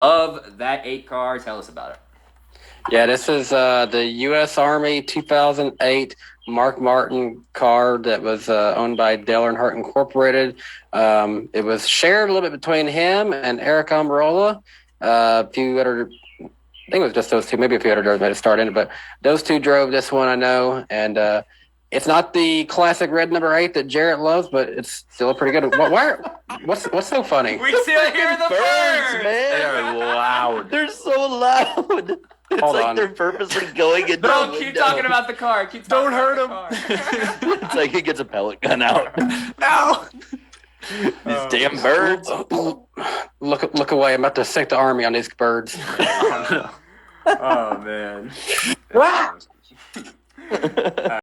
of that 8 car. Tell us about it. Yeah, this is the U.S. Army 2008 Mark Martin car that was owned by Dale Earnhardt Incorporated. It was shared a little bit between him and Eric Almirola. A few other, I think it was just those two. Maybe a few other drivers made a start in it, but those two drove this one, I know. And it's not the classic red number 8 that Jarrett loves, but it's still a pretty good. What's so funny? We still hear the birds, man. They are loud. They're so loud. It's Hold like on. they're purposely going into No, the keep window. talking about the car. Don't hurt him. It's like he gets a pellet gun out. No. These damn birds. Look away! I'm about to sink the army on these birds. Oh man.